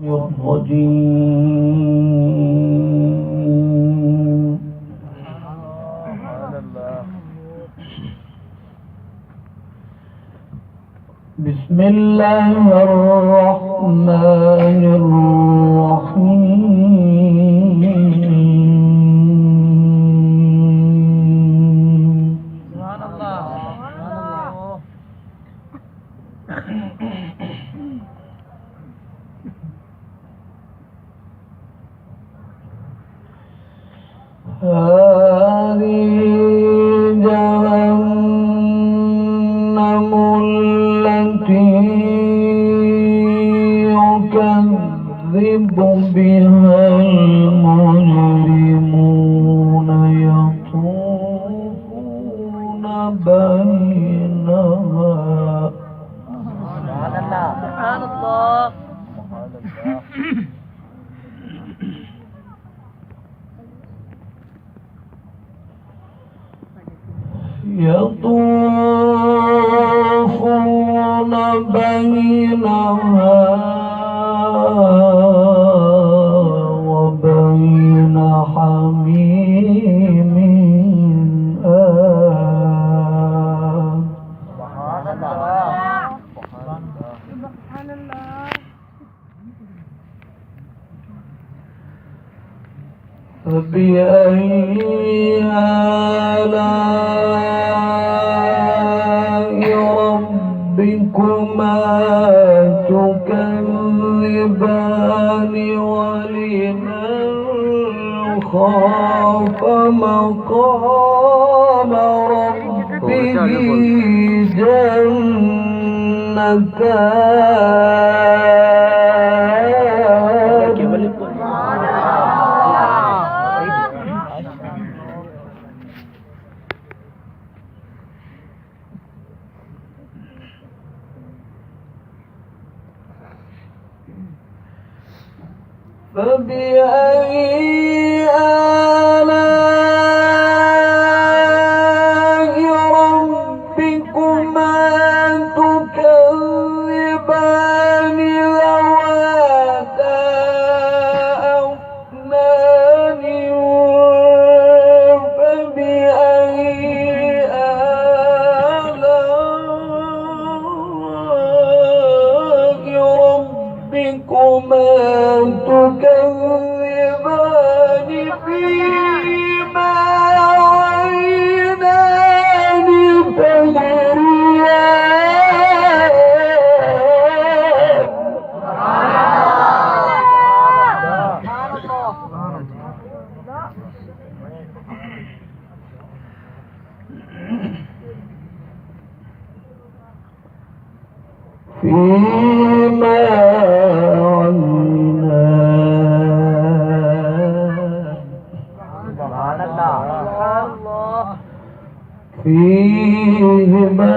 الرجيم. بسم الله الرحمن الرحيم. سبحان الله. هذه جهنم التي يكذب بها المجرمون يطوفون بينها. سبحان الله. يطوفون بينها وبين حميم آن. سبحان الله. سبحان الله. فبأي آلاء ربكما تكذبان ولمن خاف مقام ربه جنتان. فبأي آلاء ربكما تكذبان ذواتا أفنان. فبأي آلاء ربكما تكذبان فيهما عينان تجريان. فيهما فيهما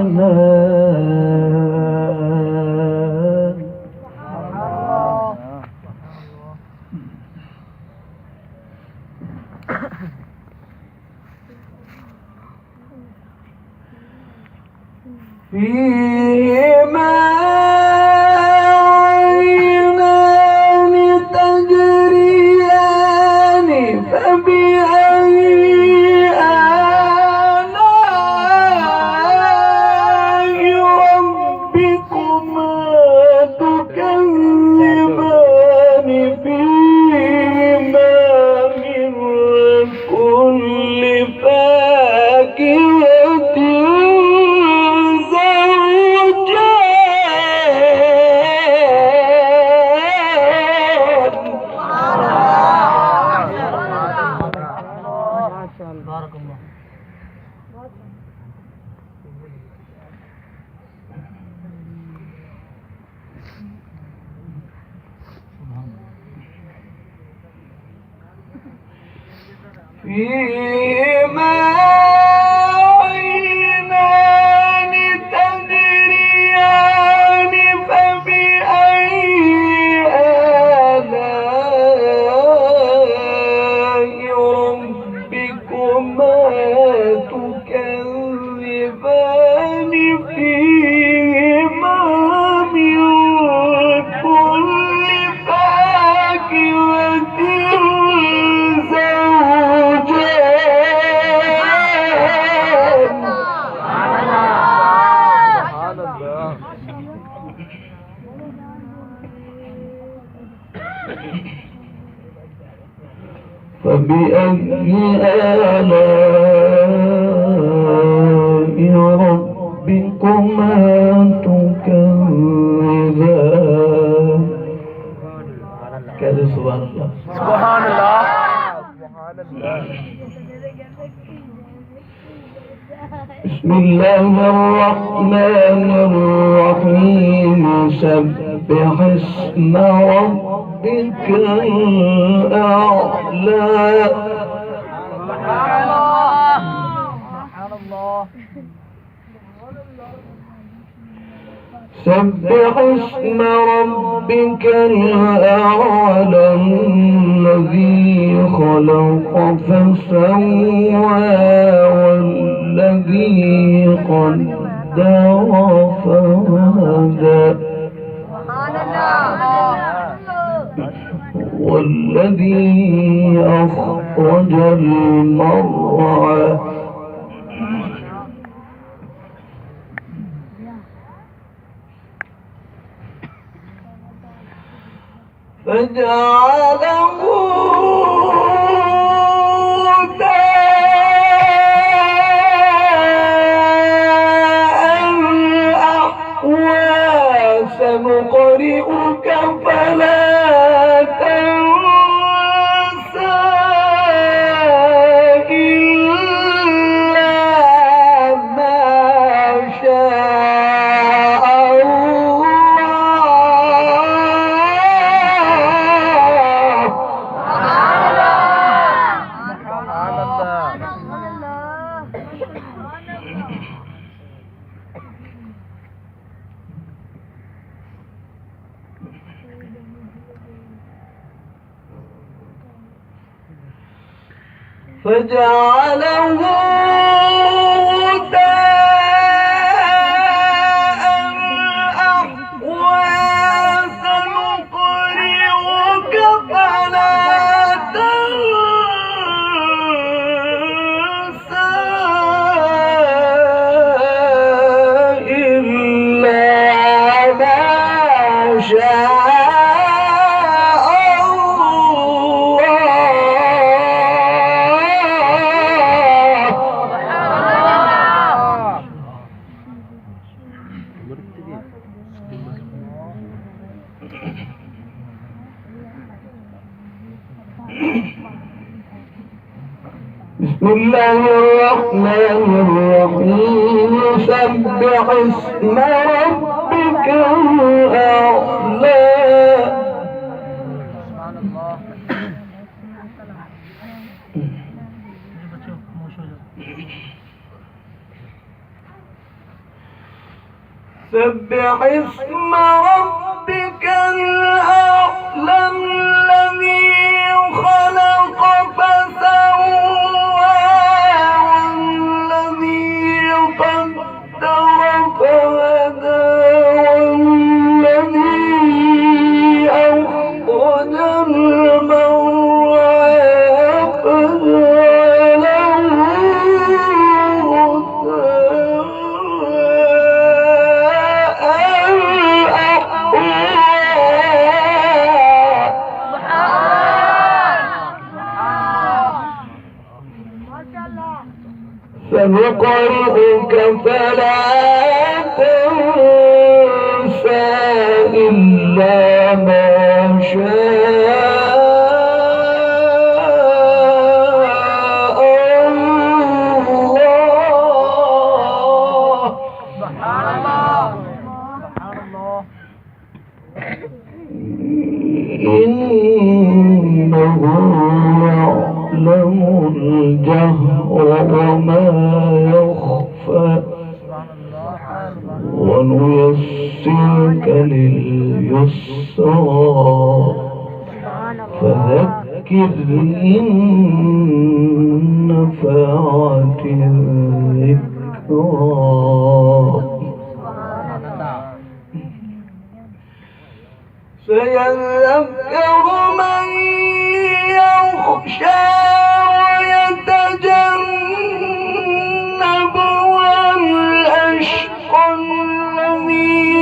عينان. فيهما عينان تجريان. فبأي آلاء ربكما تكذبان فيهما من كل فاكهة بارك الله. فيهما عينان تجريان. فبأي آلاء ربكما تكذبان فيهما فبأي آلاء ربكما تكذبان كذا سبحان الله سبحان الله. بسم الله الرحمن الرحيم سبح اسم ربك الأعلى سبح اسم ربك الأعلى الذي خلق فسوى والذي قدر فهدى والذي أخرج المرعى فجعله سنقرئك فلا تنسى إلا ما شاء فجعله غثاء أحوى سنقرئك فلا تنسى إلا ما شاء بسم الله الرحمن الرحيم سبح اسم ربك الأعلى سبح اسم ربك الأعلى الذي خلق فسوى والذي قدر فهدى والذي أخرج المرعى فجعله سنقرئك فلا تنسى إلا ما شاء الله سبحان الله إنه يعلم الجهر وما يخفى ونيسرك لليسرى فذكر إن نفعت الذكرى سيذكر من يخشى ويتجنبها الأشقى الذي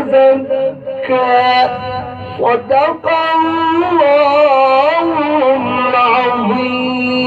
يتزكى صدق الله العظيم.